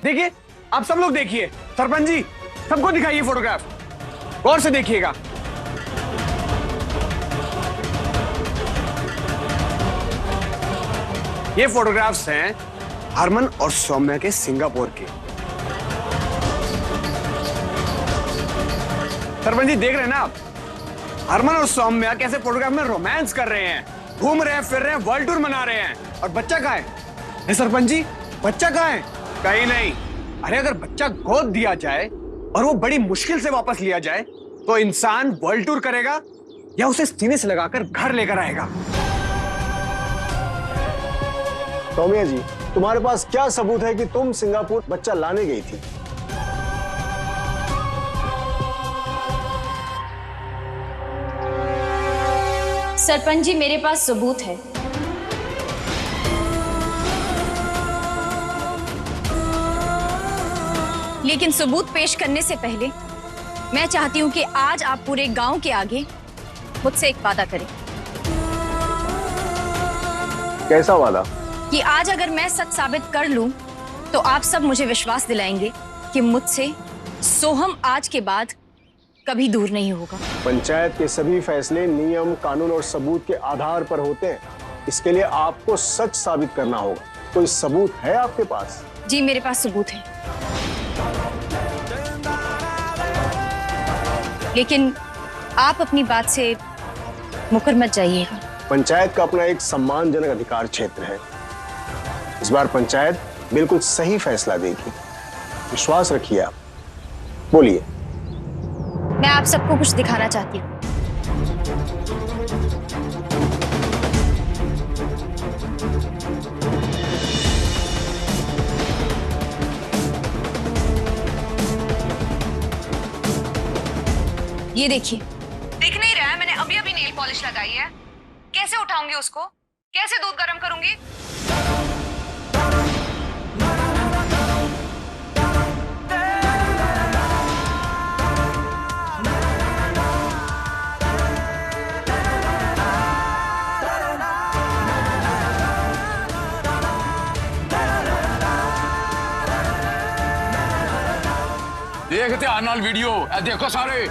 देखिए, आप सब लोग देखिए। सरपंच जी, सबको दिखाइए फोटोग्राफ, गौर से देखिएगा। ये फोटोग्राफ्स हैं हरमन और सौम्या के सिंगापुर के। सरपंच जी, देख रहे हैं ना आप, हरमन और सौम्या कैसे फोटोग्राफ में रोमांस कर रहे हैं, घूम रहे हैं, फिर रहे हैं, वर्ल्ड टूर मना रहे हैं। और बच्चा कहाँ है? सरपंच जी, बच्चा कहाँ है? कहीं नहीं। अरे अगर बच्चा गोद दिया जाए और वो बड़ी मुश्किल से वापस लिया जाए तो इंसान वर्ल्ड टूर करेगा या उसे सीने से लगाकर घर लेकर आएगा? सौम्या जी, तुम्हारे पास क्या सबूत है कि तुम सिंगापुर बच्चा लाने गई थी? सरपंच जी, मेरे पास सबूत है। लेकिन सबूत पेश करने से पहले मैं चाहती हूं कि आज आप पूरे गांव के आगे मुझसे एक वादा करें। कैसा वादा? कि आज अगर मैं सच साबित कर लूं तो आप सब मुझे विश्वास दिलाएंगे कि मुझसे सोहम आज के बाद कभी दूर नहीं होगा। पंचायत के सभी फैसले नियम, कानून और सबूत के आधार पर होते हैं। इसके लिए आपको सच साबित करना होगा। कोई सबूत है आपके पास? जी, मेरे पास सबूत है, लेकिन आप अपनी बात से मुकर मत जाइएगा। पंचायत का अपना एक सम्मानजनक अधिकार क्षेत्र है। इस बार पंचायत बिल्कुल सही फैसला देगी, विश्वास रखिए आप। बोलिए। मैं आप सबको कुछ दिखाना चाहती हूँ। ये देखिए। दिख नहीं रहा है? मैंने अभी अभी नेल पॉलिश लगाई है। कैसे उठाऊंगी उसको? कैसे दूध गर्म करूंगी? देखते आनाल वीडियो, देखो सारे।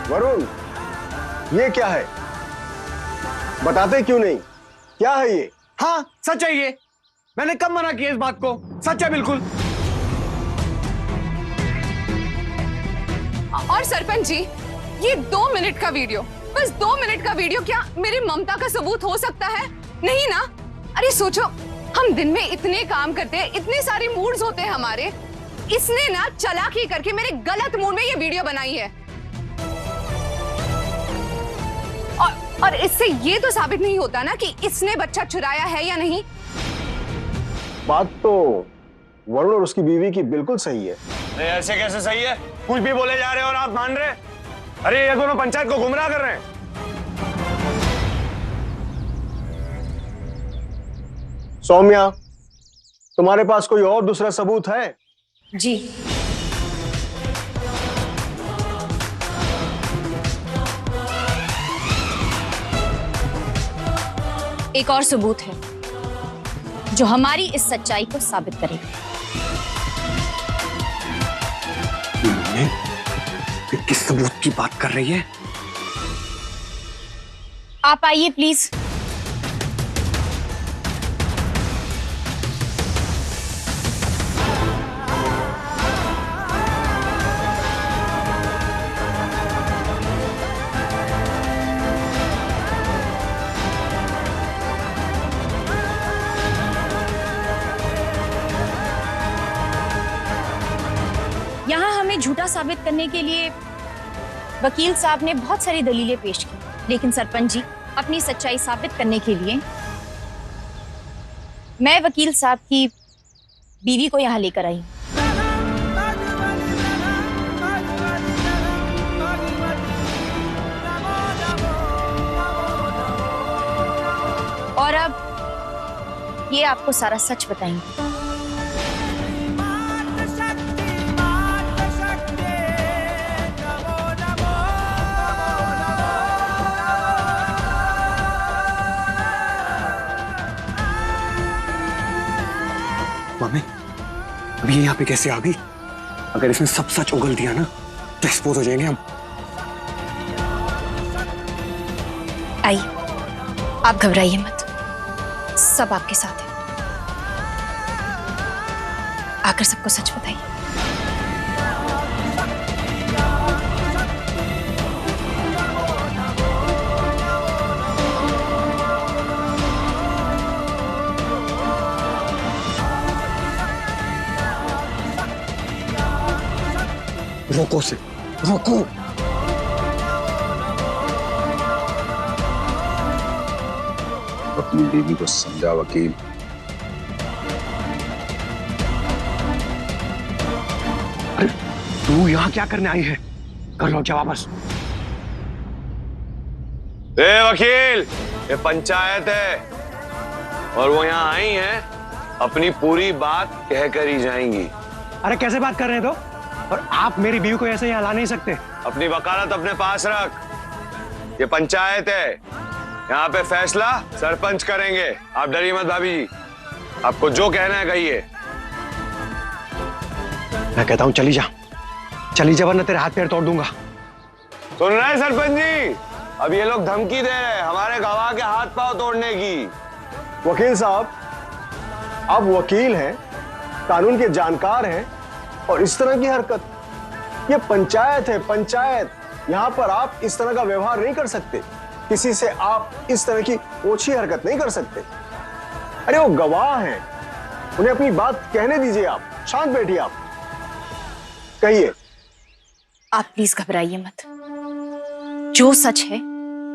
वरुण, ये क्या है? बताते क्यों नहीं? क्या है ये? हाँ, सच है ये। मैंने कब मना किया इस बात को? सच है बिल्कुल। और सरपंच जी, ये 2 मिनट का वीडियो, बस 2 मिनट का वीडियो क्या मेरी ममता का सबूत हो सकता है? नहीं ना। अरे सोचो, हम दिन में इतने काम करते हैं, इतने सारे मूड्स होते हैं हमारे। इसने ना चालाकी करके मेरे गलत मूड में ये वीडियो बनाई है। और इससे ये तो साबित नहीं होता ना कि इसने बच्चा चुराया है या नहीं। बात तो वरुण और उसकी बीवी की बिल्कुल सही है। अरे ऐसे कैसे सही है? कुछ भी बोले जा रहे हो और आप मान रहे? अरे ये दोनों पंचायत को गुमराह कर रहे हैं। सौम्या, तुम्हारे पास कोई और दूसरा सबूत है? जी, एक और सबूत है जो हमारी इस सच्चाई को साबित करेगा। ये किस सबूत की बात कर रही है? आप आइए प्लीज। यहां हमें झूठा साबित करने के लिए वकील साहब ने बहुत सारी दलीलें पेश की, लेकिन सरपंच जी, अपनी सच्चाई साबित करने के लिए मैं वकील साहब की बीवी को यहां लेकर आई। और अब ये आपको सारा सच बताएंगे। अब ये यहाँ पे कैसे आ गई? अगर इसने सब सच उगल दिया ना तो एक्सपोज हो जाएंगे हम। आइए, आप घबराइए मत, सब आपके साथ है। आकर सबको सच बताइए। रोको से, रोको। अपनी बीवी को समझा वकील। अरे तू यहाँ क्या करने आई है? कर लो क्या वापस। वकील, ये पंचायत है और वो यहाँ आई हैं, अपनी पूरी बात कह कर ही जाएंगी। अरे कैसे बात कर रहे हैं तो? और आप मेरी बीवी को ऐसे ही हिला नहीं सकते। अपनी वकालत अपने पास रख। ये पंचायत है, यहाँ पे फैसला सरपंच करेंगे। आप डरिए मत भाभी जी, आपको जो कहना है कहिए। मैं कहता हूँ चली जा, चली जा वरना तेरे हाथ पैर तोड़ दूंगा। सुन रहे हैं सरपंच जी? अब ये लोग धमकी दे रहे हैं हमारे गवाह के हाथ पांव तोड़ने की। वकील साहब, आप वकील हैं, कानून के जानकार हैं, और इस तरह की हरकत, ये पंचायत है, पंचायत। यहाँ पर आप इस तरह का व्यवहार नहीं कर सकते। किसी से आप इस तरह की ओछी हरकत नहीं कर सकते। अरे वो गवाह हैं, उन्हें अपनी बात कहने दीजिए। आप शांत बैठिए, आप कहिए। आप प्लीज घबराइए मत, जो सच है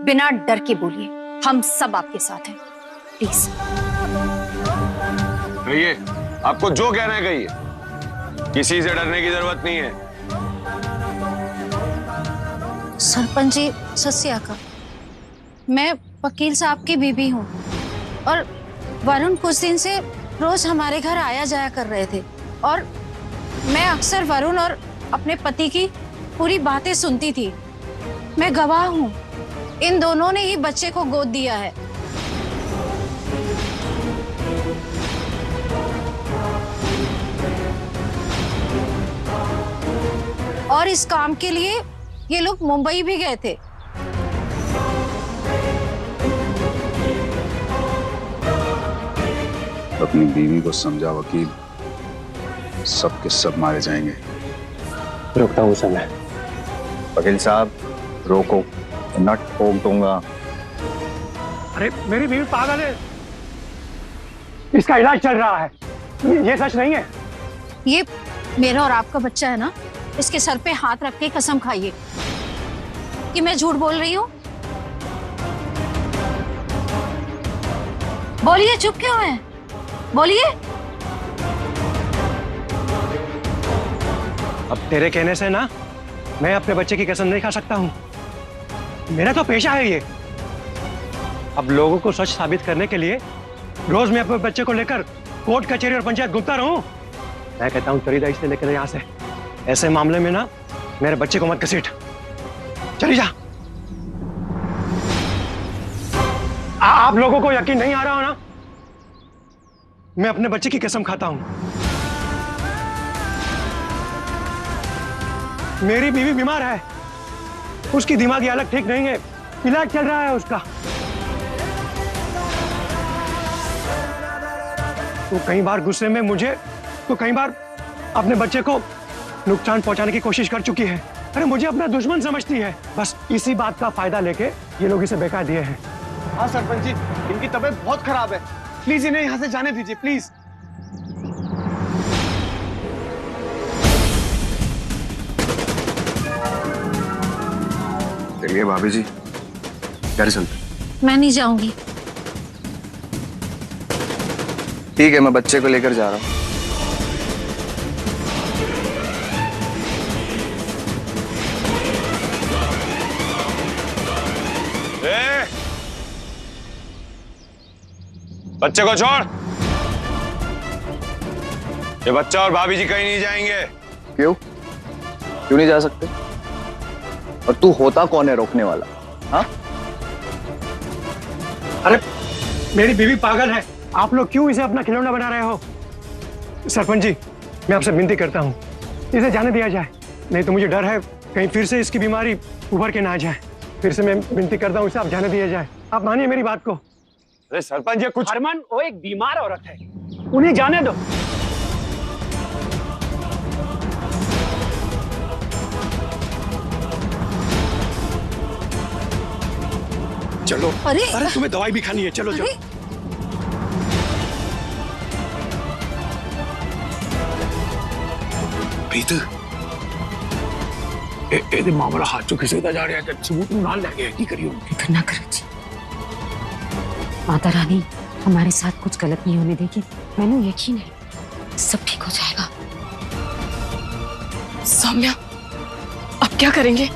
बिना डर के बोलिए, हम सब आपके साथ हैं, प्लीज। कहिए, आपको जो कहना है कहिए, किसी से डरने की जरूरत नहीं है। सरपंच जी, सत श्री अकाल। मैं वकील साहब की बीवी हूँ और वरुण कुछ दिन से रोज हमारे घर आया जाया कर रहे थे और मैं अक्सर वरुण और अपने पति की पूरी बातें सुनती थी। मैं गवाह हूँ, इन दोनों ने ही बच्चे को गोद दिया है। और इस काम के लिए ये लोग मुंबई भी गए थे। अपनी बीवी को समझा वकील, सब के सब मारे जाएंगे। रुकता हूँ समय। वकील साहब रोको, नट ठोक दूंगा। अरे मेरी बीवी पागल है, इसका इलाज चल रहा है। ये सच नहीं है। ये मेरा और आपका बच्चा है ना, इसके सर पे हाथ रख के कसम खाइए कि मैं झूठ बोल रही हूँ। बोलिए, चुप क्यों हैं? बोलिए। अब तेरे कहने से ना मैं अपने बच्चे की कसम नहीं खा सकता हूँ। मेरा तो पेशा है ये। अब लोगों को सच साबित करने के लिए रोज मैं अपने बच्चे को लेकर कोर्ट कचहरी और पंचायत घूमता रहूं। मैं कहता हूँ चली जा, इससे लेकर यहाँ से। ऐसे मामले में ना मेरे बच्चे को मत घसीट, चली जा। आप लोगों को यकीन नहीं आ रहा हो ना, मैं अपने बच्चे की कसम खाता हूं। मेरी बीवी बीमार है, उसकी दिमागी हालत ठीक नहीं है, इलाज चल रहा है उसका। तो कई बार गुस्से में मुझे, तो कई बार अपने बच्चे को नुकसान पहुंचाने की कोशिश कर चुकी है। अरे मुझे अपना दुश्मन समझती है। बस इसी बात का फायदा लेके ये लोग इसे बेकार दिए हैं। हाँ सरपंच जी, इनकी तबीयत बहुत खराब है, प्लीज इन्हें यहाँ से जाने दीजिए, प्लीज। चलिए भाभी जी, घर चलते। मैं नहीं जाऊंगी। ठीक है, मैं बच्चे को लेकर जा रहा हूँ। बच्चे को छोड़। ये बच्चा और भाभी जी कहीं नहीं जाएंगे। क्यों क्यों नहीं जा सकते? और तू होता कौन है रोकने वाला? हाँ, अरे मेरी बीवी पागल है, आप लोग क्यों इसे अपना खिलौना बना रहे हो? सरपंच जी, मैं आपसे विनती करता हूँ, इसे जाने दिया जाए, नहीं तो मुझे डर है कहीं फिर से इसकी बीमारी उभर के ना आ जाए। फिर से मैं विनती करता हूँ, इसे आप जाने दिया जाए। आप मानिए मेरी बात को। अरे सरपंच, ये कुछ हरमन वो एक बीमार औरत है, उन्हें जाने दो। चलो। अरे तुम्हें दवाई भी खानी है, चलो चलो। प्रीत, ਇਹਦੇ ਮਾਮਲਾ ਹੱਥ ਚੋਂ ਖਿਸਕਦਾ ਜਾ ਰਿਹਾ ਤੇ ਸਬੂਤ ਨੂੰ ਨਾਲ ਲੈ ਕੇ ਕੀ ਕਰੀਏ? फिक्र ना करो जी, माता रानी हमारे साथ कुछ गलत नहीं होने देगी। मैंने यकीन है सब ठीक हो जाएगा। सौम्या, अब क्या करेंगे?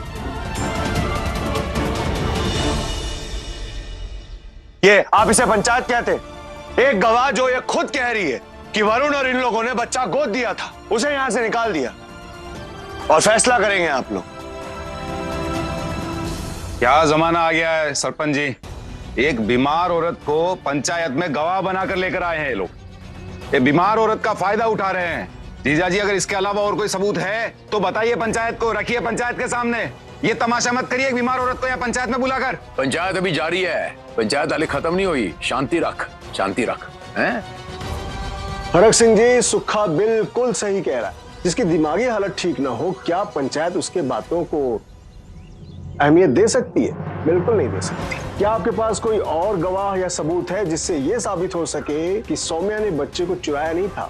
ये आप इसे पंचायत कहते? एक गवाह जो ये खुद कह रही है कि वरुण और इन लोगों ने बच्चा गोद दिया था, उसे यहां से निकाल दिया और फैसला करेंगे आप लोग। क्या जमाना आ गया है सरपंच जी, एक बीमार औरत को पंचायत में गवाह बनाकर लेकर आए हैं ये लोग। ये बीमार औरत का फायदा उठा रहे हैं। जीजा जी, अगर इसके अलावा और कोई सबूत है तो बताइए पंचायत को, रखिए पंचायत के सामने। ये तमाशा मत करिए एक बीमार औरत को यहाँ पंचायत में बुलाकर। पंचायत अभी जारी है, पंचायत हाले खत्म नहीं हुई। शांति रख, शांति रख। हैं? फरक सिंह जी, सुखा बिल्कुल सही कह रहा है। जिसकी दिमागी हालत ठीक ना हो, क्या पंचायत उसके बातों को अहमियत दे सकती है? बिल्कुल नहीं दे सकती। क्या आपके पास कोई और गवाह या सबूत है जिससे यह साबित हो सके कि सौम्या ने बच्चे को चुराया नहीं था,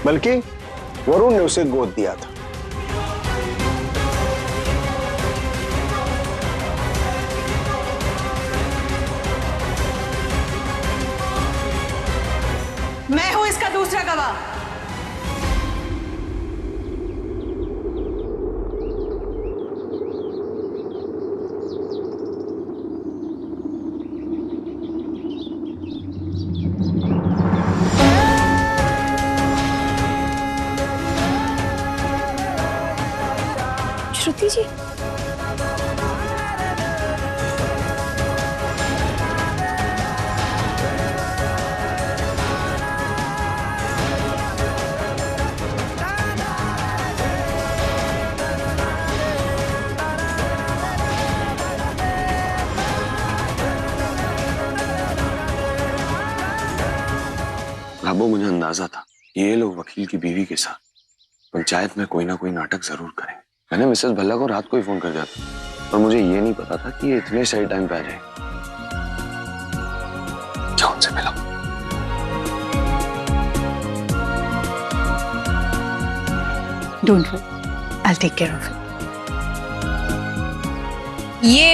बल्कि वरुण ने उसे गोद दिया था? मैं हूं इसका दूसरा गवाह। श्रुति जी, लाबो, मुझे अंदाजा था ये लोग वकील की बीवी के साथ पंचायत में कोई ना कोई नाटक जरूर करेंगे। मैंने मिसेस भल्ला को रात को ही फोन कर दिया था, पर मुझे ये नहीं पता था कि ये इतने सही टाइम पे आ जाए। जाओ उनसे मिलो। Don't worry, I take care of it. ये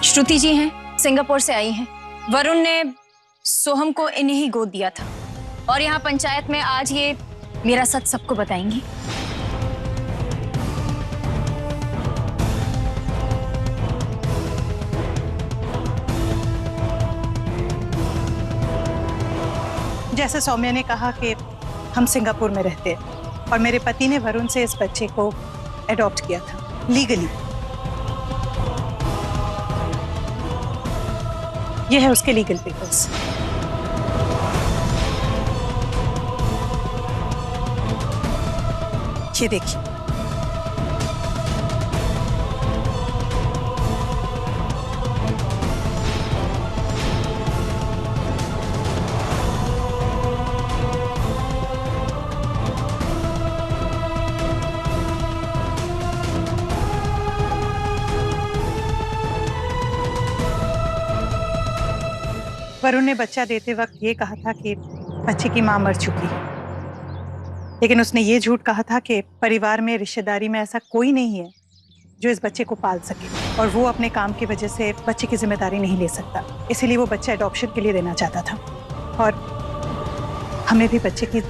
श्रुति जी हैं, सिंगापुर से आई हैं। वरुण ने सोहम को इन्हें ही गोद दिया था और यहाँ पंचायत में आज ये मेरा सच सबको बताएंगी। जैसे सौम्या ने कहा कि हम सिंगापुर में रहते हैं और मेरे पति ने वरुण से इस बच्चे को एडॉप्ट किया था लीगली। ये है उसके लीगल पेपर्स। ये देखिए। वरुण ने बच्चा देते वक्त ये कहा था कि बच्चे की मां मर चुकी है, लेकिन उसने ये झूठ कहा था कि परिवार में, रिश्तेदारी में ऐसा कोई नहीं है जो इस बच्चे को पाल सके और वो अपने काम की वजह से बच्चे की जिम्मेदारी नहीं ले सकता। इसीलिए वो बच्चा एडॉप्शन के लिए देना चाहता था और हमें भी बच्चे की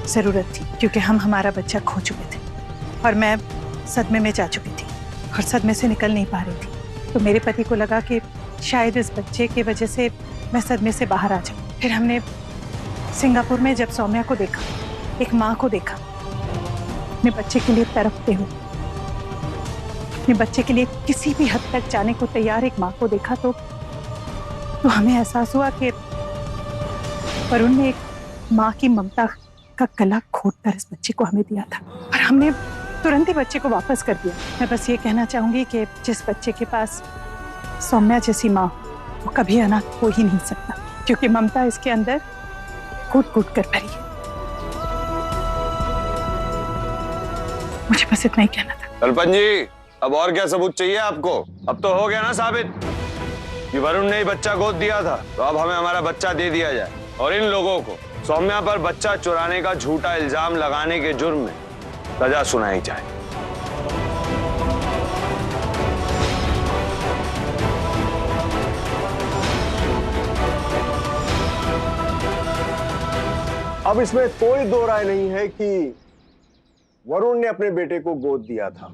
ज़रूरत थी क्योंकि हम हमारा बच्चा खो चुके थे और मैं सदमे में जा चुकी थी और सदमे से निकल नहीं पा रही थी। तो मेरे पति को लगा कि शायद इस बच्चे की वजह से मैं सदमे से बाहर आ जाऊँ। फिर हमने सिंगापुर में जब सौम्या को देखा, एक माँ को देखा अपने बच्चे के लिए तड़पते हुए, अपने बच्चे के लिए किसी भी हद तक जाने को तैयार एक माँ को देखा तो हमें एहसास हुआ कि वरुण ने एक माँ की ममता का गला घोटकर इस बच्चे को हमें दिया था और हमने तुरंत ही बच्चे को वापस कर दिया। मैं बस ये कहना चाहूंगी कि जिस बच्चे के पास सौम्या जैसी माँ, वो कभी अनाथ हो ही नहीं सकता, क्योंकि ममता इसके अंदर कूट कूट कर भरी है। मुझे बस इतना ही कहना था। सरपंच जी, अब और क्या सबूत चाहिए आपको? अब तो हो गया ना साबित कि वरुण ने ही बच्चा गोद दिया था, तो अब हमें हमारा बच्चा दे दिया जाए और इन लोगों को सौम्या पर बच्चा चुराने का झूठा इल्जाम लगाने के जुर्म में सजा सुनाई जाए। अब इसमें कोई दो राय नहीं है कि वरुण ने अपने बेटे को गोद दिया था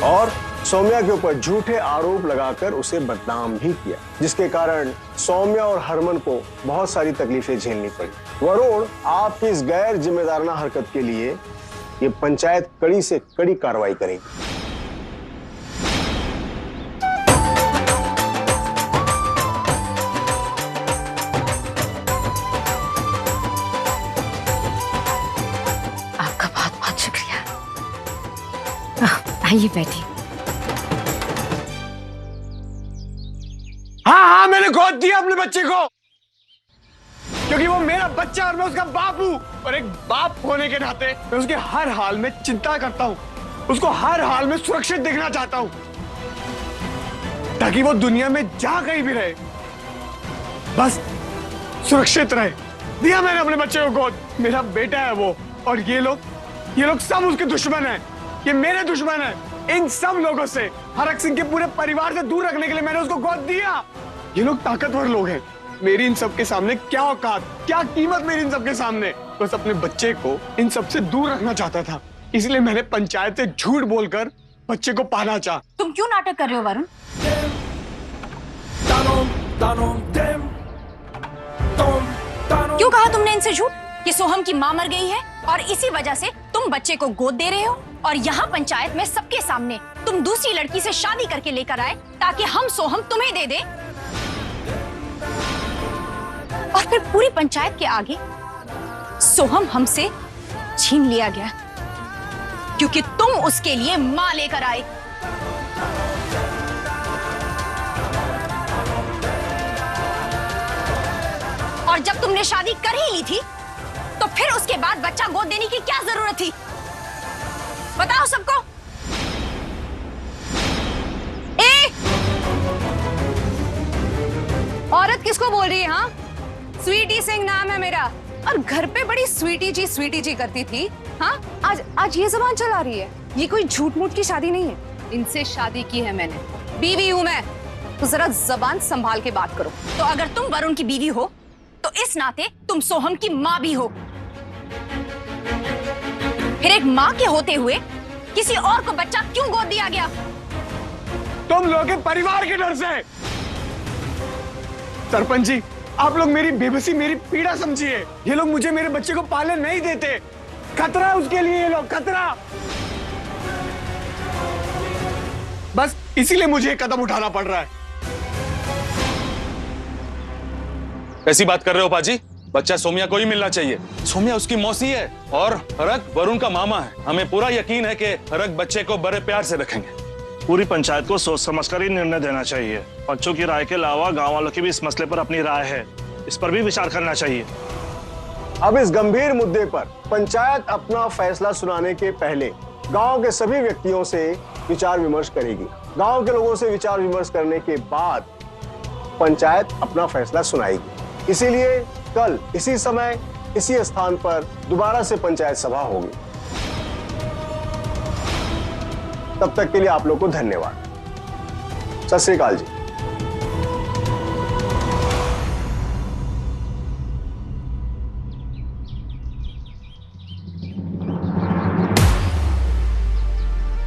और सौम्या के ऊपर झूठे आरोप लगाकर उसे बदनाम भी किया, जिसके कारण सौम्या और हरमन को बहुत सारी तकलीफें झेलनी पड़ी। वरुण, आपकी इस गैर जिम्मेदाराना हरकत के लिए ये पंचायत कड़ी से कड़ी कार्रवाई करेगी। आपका बहुत बहुत शुक्रिया। आइए बैठिए। हाँ, मैंने गोद दिया अपने बच्चे को, क्योंकि वो मेरा बच्चा और मैं उसका बाप हूँ। और एक बाप होने के नाते मैं उसके हर हाल में चिंता करता हूँ, उसको हर हाल में सुरक्षित देखना चाहता हूँ, ताकि वो दुनिया में जहां कहीं भी रहे बस सुरक्षित रहे। दिया मैंने अपने बच्चे को गोद, मेरा बेटा है वो। और ये लोग सब उसके दुश्मन हैं, ये मेरे दुश्मन हैं। इन सब लोगों से, हरक सिंह के पूरे परिवार से दूर रखने के लिए मैंने उसको गोद दिया। ये लोग ताकतवर लोग हैं, मेरी इन सब के सामने क्या औकात, क्या कीमत मेरी इन सब के सामने। बस अपने बच्चे को इन सब से दूर रखना चाहता था, इसलिए मैंने पंचायत से झूठ बोलकर बच्चे को पाला चाहा। तुम क्यों नाटक कर रहे हो वरुण? क्यों कहा तुमने इनसे झूठ कि सोहम की माँ मर गई है और इसी वजह से तुम बच्चे को गोद दे रहे हो? और यहाँ पंचायत में सबके सामने तुम दूसरी लड़की से शादी करके लेकर आए ताकि हम सोहम तुम्हें दे दे, और फिर पूरी पंचायत के आगे सोहम हमसे छीन लिया गया क्योंकि तुम उसके लिए मां लेकर आए। और जब तुमने शादी कर ही ली थी तो फिर उसके बाद बच्चा गोद देने की क्या जरूरत थी? बताओ सबको। औरत किसको बोल रही है? हाँ, स्वीटी सिंह नाम है मेरा, और घर पे बड़ी स्वीटी जी करती थी। हाँ, आज ये जबान चला रही है। ये कोई झूठ मूठ की शादी नहीं है, इनसे शादी की है मैंने, बीवी हूं मैं, तो जरा जबान संभाल के बात करो। तो अगर तुम वरुण की बीवी हो तो इस नाते तुम सोहम की माँ भी हो। फिर एक माँ के होते हुए किसी और को बच्चा क्यों गोद दिया गया? तुम लोग के परिवार के डर से। सरपंच जी, आप लोग मेरी बेबसी, मेरी पीड़ा समझिए। ये लोग मुझे मेरे बच्चे को पालने नहीं देते, खतरा है उसके लिए, ये लोग खतरा। बस इसीलिए मुझे एक कदम उठाना पड़ रहा है। कैसी बात कर रहे हो पाजी? बच्चा सोम्या को ही मिलना चाहिए। सोम्या उसकी मौसी है और हरक वरुण का मामा है। हमें पूरा यकीन है कि हरक बच्चे को बड़े प्यार से रखेंगे। पूरी पंचायत को सोच समझकर ही निर्णय देना चाहिए। बच्चों की राय के अलावा गांव वालों की भी इस मसले पर अपनी राय है, इस पर भी विचार करना चाहिए। अब इस गंभीर मुद्दे पर पंचायत अपना फैसला सुनाने के पहले गांव के सभी व्यक्तियों से विचार विमर्श करेगी। गांव के लोगों से विचार विमर्श करने के बाद पंचायत अपना फैसला सुनाएगी। इसीलिए कल इसी समय इसी स्थान पर दोबारा से पंचायत सभा होगी। तब तक के लिए आप लोग को धन्यवाद। सत श्री अकाल जी।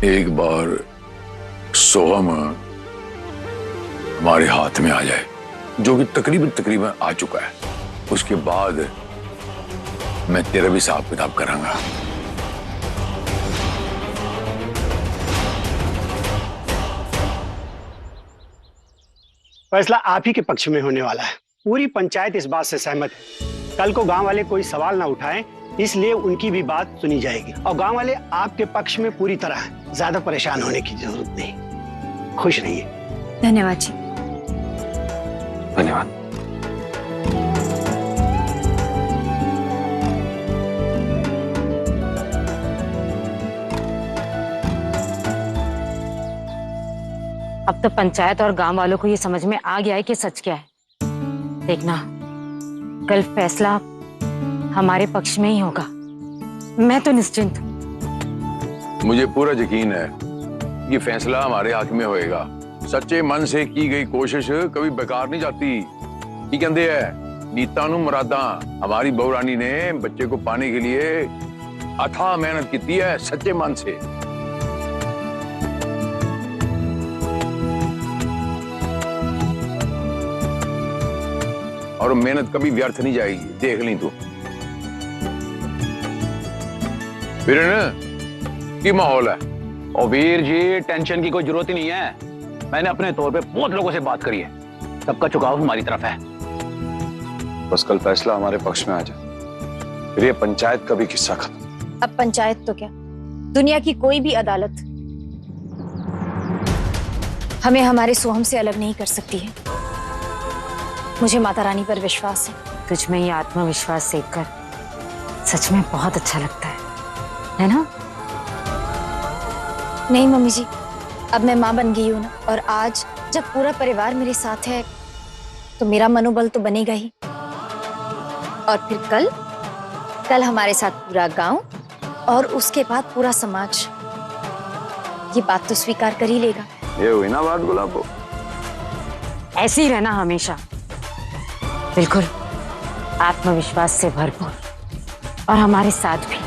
एक बार सोहम हमारे हाथ में आ जाए, जो कि तकरीबन आ चुका है, उसके बाद मैं तेरा भी हिसाब किताब करांगा। फैसला आप ही के पक्ष में होने वाला है। पूरी पंचायत इस बात से सहमत है कल को गांव वाले कोई सवाल ना उठाएं, इसलिए उनकी भी बात सुनी जाएगी। और गांव वाले आपके पक्ष में पूरी तरह हैं। ज्यादा परेशान होने की जरूरत नहीं। खुश रहिए। धन्यवाद जी। धन्यवाद। अब तो पंचायत और गांव वालों को ये समझ में आ गया है कि सच क्या है। देखना, कल फैसला हमारे पक्ष में ही होगा। मैं तो निश्चिंत हूँ। मुझे पूरा यकीन है ये फैसला हमारे हक में होएगा। सच्चे मन से की गई कोशिश कभी बेकार नहीं जाती। की कहते हैं नीता नू मुरादा। हमारी बहू रानी ने बच्चे को पाने के लिए अथाह मेहनत की है, सच्चे मन से। और मेहनत कभी व्यर्थ नहीं जाएगी, देख ली तू। फिर की माहौल है। और वीर जी, टेंशन की कोई जरूरत ही नहीं है। मैंने अपने तौर पे बहुत लोगों से बात करी है, सबका झुकाव हमारी तरफ है। बस कल फैसला हमारे पक्ष में आ जाए, फिर ये पंचायत का भी किस्सा खत्म। अब पंचायत तो क्या, दुनिया की कोई भी अदालत हमें हमारे सोहम से अलग नहीं कर सकती है। मुझे माता रानी पर विश्वास है। तुझ में ये आत्मविश्वास देखकर सच में बहुत अच्छा लगता है ना? नहीं मम्मी जी, अब मैं माँ बन गई हूँ ना, और आज जब पूरा परिवार मेरे साथ है तो मेरा मनोबल तो बनेगा ही। और फिर कल हमारे साथ पूरा गांव और उसके बाद पूरा समाज ये बात तो स्वीकार कर ही लेगा। ये हुई ना बात गुलाबो। ऐसे ही रहना हमेशा, बिल्कुल आत्मविश्वास से भरपूर, और हमारे साथ भी।